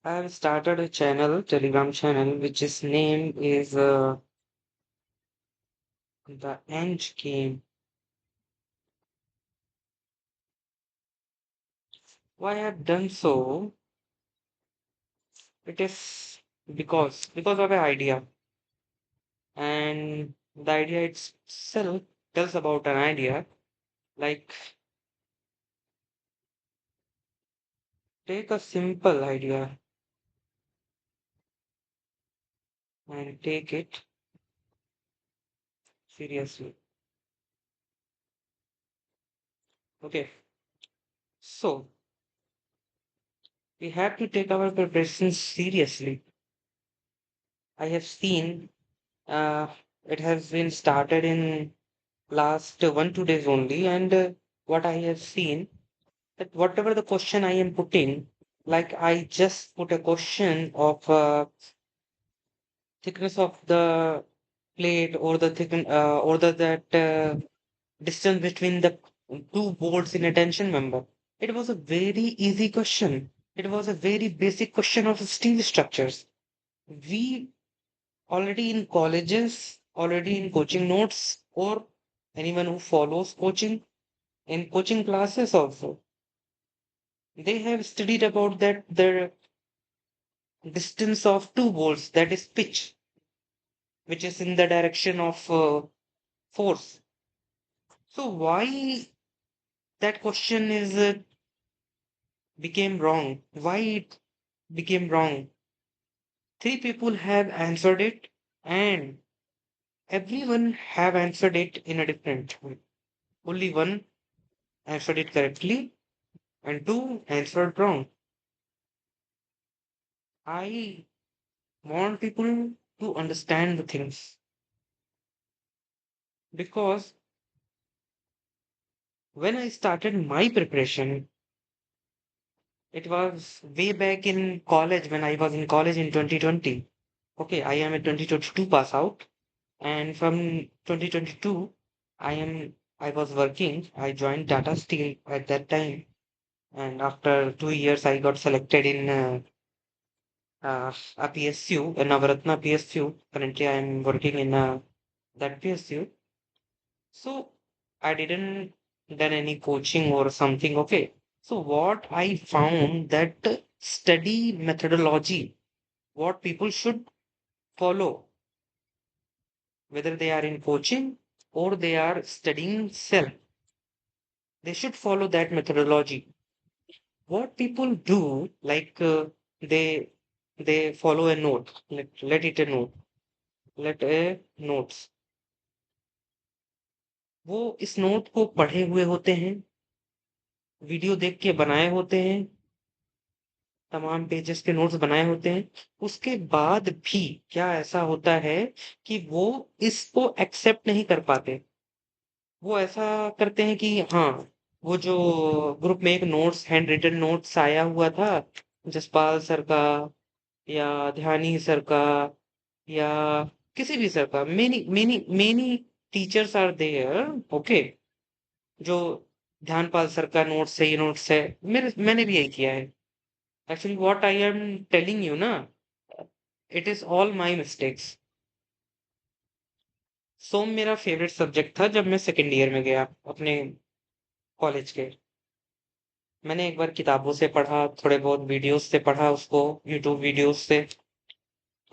I have started a channel, Telegram channel, which is name is the End Game. Why I have done so? It is because of an idea, and the idea itself tells about an idea. Like take a simple idea and take it seriously. Okay, so we have to take our preparations seriously. I have seen uh, it has been started in last 1 2 days only, and what I have seen that whatever the question I am putting, like I just put a question of thickness of the plate or the thicken or the that distance between the two bolts in a tension member. It was a very easy question. It was a very basic question of steel structures. We already in colleges, already in coaching notes, or anyone who follows coaching in coaching classes also, they have studied about that the distance of two bolts, that is pitch, which is in the direction of force. So why that question is became wrong? Why it became wrong? Three people have answered it, and everyone have answered it in a different way. Only one answered it correctly, and two answered wrong. I want people to understand the things because when I started my preparation, it was way back in college when I was in college in 2020. Okay, I am a 2022 pass out, and from 2022, I was working. I joined Tata Steel at that time, and after 2 years, I got selected in a PSU, a Navaratna PSU. Currently, I am working in that PSU. So I didn't done any coaching or something. Okay. So what I found that study methodology, what people should follow, whether they are in coaching or they are studying self, they should follow that methodology. What people do, like they they follow a note. Let it a note. Let a notes. वो इस note को पढ़े हुए होते हैं, video देख के बनाए होते हैं, तमाम पेजेस के नोट्स बनाए होते हैं। उसके बाद भी क्या ऐसा होता है कि वो इसको एक्सेप्ट नहीं कर पाते। वो ऐसा करते हैं कि हाँ, वो जो ग्रुप में एक नोट्स हैंड रिटन नोट्स आया हुआ था, जसपाल सर का या ध्यानी सर का या किसी भी सर का, many many many teachers are there. Okay, जो ध्यानपाल सर का नोट्स है, ये नोट्स है, मैंने भी यही किया है। Actually what I am telling you ना, it is all my mistakes. सोम मेरा फेवरेट सब्जेक्ट था जब मैं सेकंड ईयर में गया अपने कॉलेज के। मैंने एक बार किताबों से पढ़ा, थोड़े बहुत वीडियोस से पढ़ा उसको, यूट्यूब वीडियोस से,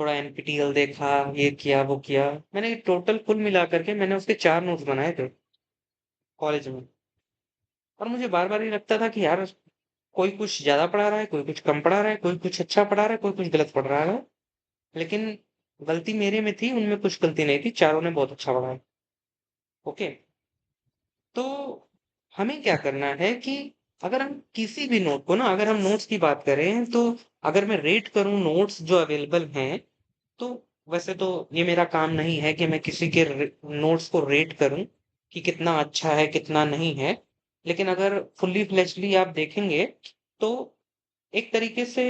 थोड़ा एनपीटीईएल देखा, ये किया वो किया। मैंने टोटल कुल मिला करके मैंने उसके 4 नोट्स बनाए थे कॉलेज में। और मुझे बार बार ये लगता था कि यार, कोई कुछ ज्यादा पढ़ा रहा है, कोई कुछ कम पढ़ा रहा है, कोई कुछ अच्छा पढ़ा रहा है, कोई कुछ गलत पढ़ रहा है। लेकिन गलती मेरे में थी, उनमें कुछ गलती नहीं थी, चारों ने बहुत अच्छा पढ़ा है। ओके। तो हमें क्या करना है कि अगर हम किसी भी नोट को ना, अगर हम नोट्स की बात करें तो अगर मैं रेट करूं नोट्स जो अवेलेबल हैं, तो वैसे तो ये मेरा काम नहीं है कि मैं किसी के नोट्स को रेट करूं कि कितना अच्छा है कितना नहीं है। लेकिन अगर फुल्ली फ्लेजली आप देखेंगे तो एक तरीके से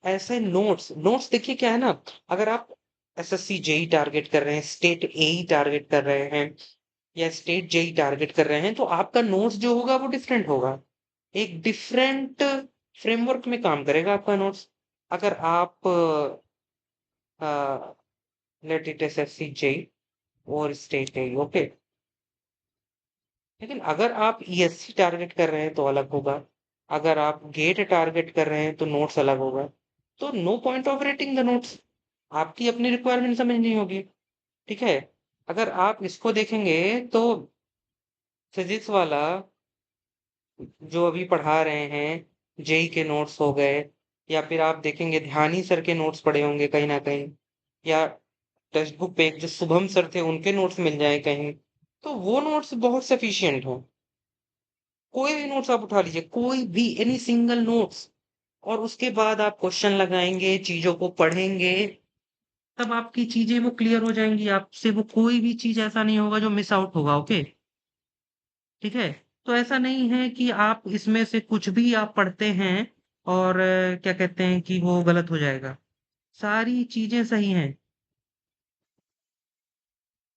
ऐसे नोट्स नोट्स देखिए क्या है ना, अगर आप एसएससी जेई टारगेट कर रहे हैं, स्टेट एई टारगेट कर रहे हैं या स्टेट जेई टारगेट कर रहे हैं, तो आपका नोट्स जो होगा वो डिफरेंट होगा। एक डिफरेंट फ्रेमवर्क में काम करेगा आपका नोट्स। अगर आप let it S S C JE और स्टेट जेई, ओके। लेकिन अगर आप ईएससी टारगेट कर रहे हैं तो अलग होगा। अगर आप गेट टारगेट कर रहे हैं तो नोट्स अलग होगा। तो no point of rating the notes. आपकी अपनी रिक्वायरमेंट समझनी होगी। ठीक है। अगर आप इसको देखेंगे तो फिजिक्स वाला जो अभी पढ़ा रहे हैं, जेई के नोट्स हो गए, या फिर आप देखेंगे ध्यानी सर के नोट्स पड़े होंगे कहीं ना कहीं, या टेक्स्ट बुक पे एक जो शुभम सर थे उनके नोट्स मिल जाए कहीं, तो वो नोट्स बहुत सफिशियंट हो। कोई भी नोट्स आप उठा लीजिए, कोई भी एनी सिंगल नोट्स, और उसके बाद आप क्वेश्चन लगाएंगे, चीजों को पढ़ेंगे, तब आपकी चीजें वो क्लियर हो जाएंगी। आपसे वो कोई भी चीज ऐसा नहीं होगा जो मिस आउट होगा, ओके। ठीक है। तो ऐसा नहीं है कि आप इसमें से कुछ भी आप पढ़ते हैं और क्या कहते हैं कि वो गलत हो जाएगा। सारी चीजें सही हैं।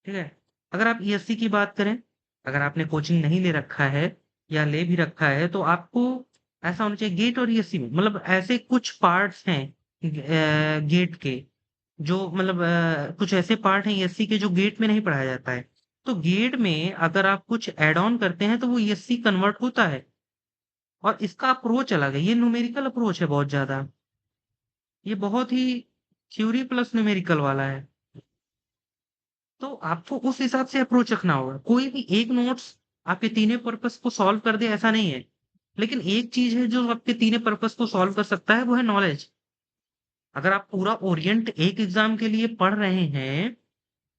ठीक है। अगर आप ईएससी की बात करें, अगर आपने कोचिंग नहीं ले रखा है या ले भी रखा है तो आपको ऐसा होना चाहिए, गेट और ईएससी में मतलब ऐसे कुछ पार्ट्स हैं गेट के, जो मतलब कुछ ऐसे पार्ट हैं ईएससी के जो गेट में नहीं पढ़ाया जाता है। तो गेट में अगर आप कुछ ऐड ऑन करते हैं तो वो ईएससी कन्वर्ट होता है। और इसका अप्रोच अलग है, ये न्यूमेरिकल अप्रोच है बहुत ज्यादा। ये बहुत ही थ्योरी प्लस न्यूमेरिकल वाला है। तो आपको उस हिसाब से अप्रोच रखना होगा। कोई भी एक नोट्स आपके तीनों पर्पस को सॉल्व कर दे ऐसा नहीं है। लेकिन एक चीज है जो आपके तीनों पर्पस को सॉल्व कर सकता है, वो है नॉलेज। अगर आप पूरा ओरिएंट एक एग्जाम के लिए पढ़ रहे हैं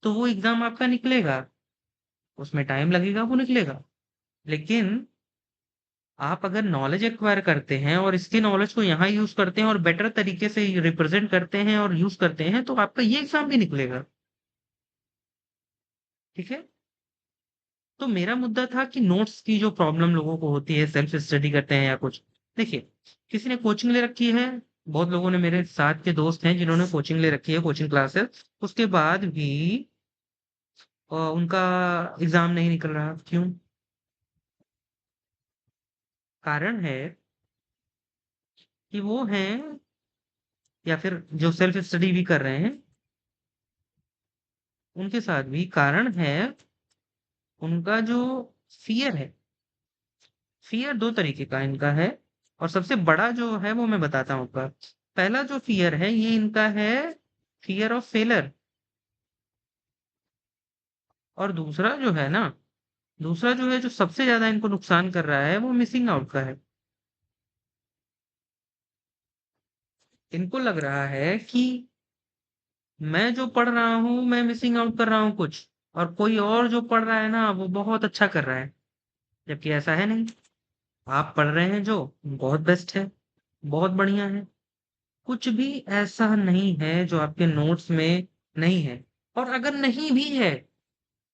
तो वो एग्जाम आपका निकलेगा। उसमें टाइम लगेगा, वो निकलेगा। लेकिन आप अगर नॉलेज एक्वायर करते हैं और इसके नॉलेज को यहाँ यूज करते हैं और बेटर तरीके से रिप्रेजेंट करते हैं और यूज करते हैं तो आपका ये एग्जाम भी निकलेगा। ठीक है। तो मेरा मुद्दा था कि नोट्स की जो प्रॉब्लम लोगों को होती है, सेल्फ स्टडी करते हैं या कुछ। देखिए, किसी ने कोचिंग ले रखी है, बहुत लोगों ने, मेरे साथ के दोस्त हैं जिन्होंने कोचिंग ले रखी है, कोचिंग क्लासेस, उसके बाद भी उनका एग्जाम नहीं निकल रहा। क्यों? कारण है कि वो हैं, या फिर जो सेल्फ स्टडी भी कर रहे हैं उनके साथ भी कारण है उनका जो फियर है। फियर दो तरीके का इनका है, और सबसे बड़ा जो है वो मैं बताता हूँ आपका। पहला जो फियर है ये इनका है, फियर ऑफ फेलर। और दूसरा जो है ना, दूसरा जो है जो सबसे ज्यादा इनको नुकसान कर रहा है वो मिसिंग आउट का है। इनको लग रहा है कि मैं जो पढ़ रहा हूँ मैं मिसिंग आउट कर रहा हूँ कुछ, और कोई और जो पढ़ रहा है ना वो बहुत अच्छा कर रहा है। जबकि ऐसा है नहीं। आप पढ़ रहे हैं जो बहुत बेस्ट है, बहुत बढ़िया है। कुछ भी ऐसा नहीं है जो आपके नोट्स में नहीं है। और अगर नहीं भी है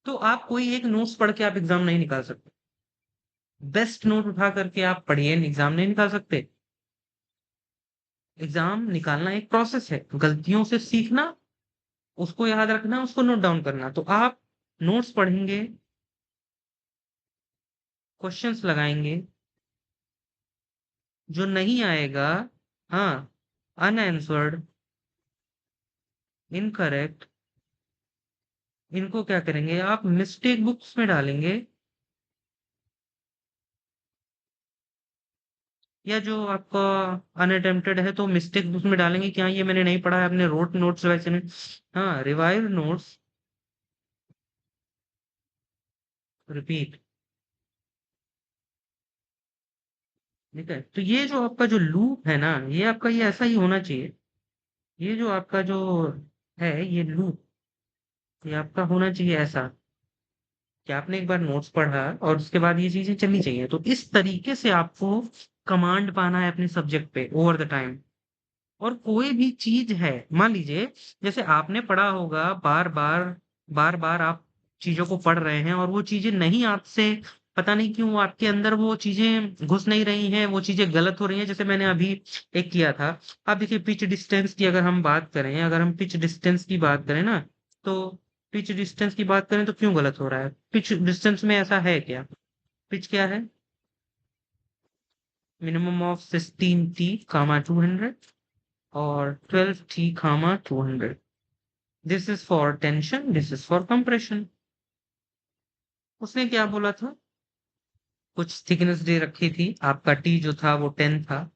तो आप कोई एक नोट्स पढ़ के आप एग्जाम नहीं निकाल सकते। बेस्ट नोट उठा करके आप पढ़िए, एग्जाम नहीं निकाल सकते। एग्जाम निकालना एक प्रोसेस है, गलतियों से सीखना, उसको याद रखना, उसको नोट डाउन करना। तो आप नोट्स पढ़ेंगे, क्वेश्चंस लगाएंगे, जो नहीं आएगा, हाँ, अनआंसर्ड, इनकरेक्ट, इनको क्या करेंगे आप मिस्टेक बुक्स में डालेंगे, या जो आपका अनअटेम्प्टेड है तो मिस्टेक बुक में डालेंगे कि हाँ ये मैंने नहीं पढ़ा है, अपने रोट नोट्स वैसे में। हाँ, रिवाइज नोट्स, रिपीट। ठीक है। तो ये जो आपका जो लूप है ना, ये आपका ये ऐसा ही होना चाहिए। ये जो आपका जो है ये लूप, ये आपका होना चाहिए ऐसा कि आपने एक बार नोट्स पढ़ा और उसके बाद ये चीजें चलनी चाहिए। तो इस तरीके से आपको कमांड पाना है अपने सब्जेक्ट पे ओवर द टाइम। और कोई भी चीज है, मान लीजिए जैसे आपने पढ़ा होगा, बार बार आप चीजों को पढ़ रहे हैं और वो चीजें नहीं आपसे, पता नहीं क्यों आपके अंदर वो चीजें घुस नहीं रही हैं, वो चीजें गलत हो रही हैं। जैसे मैंने अभी एक किया था। आप देखिए, पिच डिस्टेंस की अगर हम बात करें, अगर हम पिच डिस्टेंस की बात करें ना, तो पिच डिस्टेंस की बात करें तो क्यों गलत हो रहा है? पिच डिस्टेंस में ऐसा है क्या? पिच क्या है? मिनिमम ऑफ 16 टी कामा 200। और 12 T comma 200। This is for tension, this is for compression. उसने क्या बोला था, कुछ थिकनेस दे रखी थी, आपका टी जो था वो 10 था,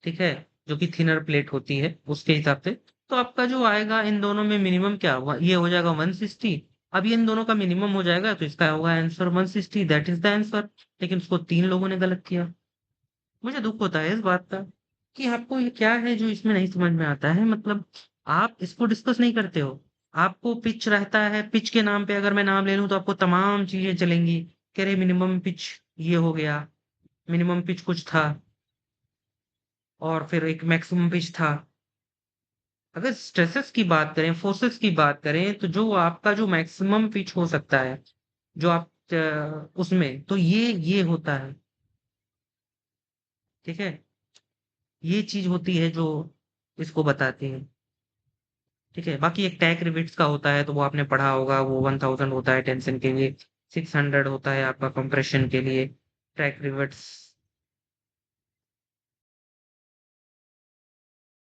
ठीक है, जो कि थिनर प्लेट होती है उसके हिसाब से। तो आपका जो आएगा इन दोनों में मिनिमम क्या हुआ, ये हो जाएगा 160। अब ये इन दोनों का मिनिमम हो जाएगा तो इसका होगा answer 160, that is the answer. लेकिन उसको 3 लोगों ने गलत किया। मुझे दुख होता है इस बात का कि आपको ये क्या है जो इसमें नहीं समझ में आता है, मतलब आप इसको डिस्कस नहीं करते हो। आपको पिच रहता है, पिच के नाम पे अगर मैं नाम ले लूं तो आपको तमाम चीजें चलेंगी। कह रहे मिनिमम पिच ये हो गया, मिनिमम पिच कुछ था, और फिर एक मैक्सिमम पिच था। अगर स्ट्रेसेस की बात करें, फोर्सेस की बात करें, तो जो आपका जो मैक्सिमम पिच हो सकता है, जो आप उसमें तो ये होता है, ठीक है। ये चीज होती है जो इसको बताती है, ठीक है। बाकी एक टैक रिविट्स का होता है तो वो आपने पढ़ा होगा, वो 1000 होता है टेंशन के लिए, 600 होता है आपका कंप्रेशन के लिए। टैक रिविट्स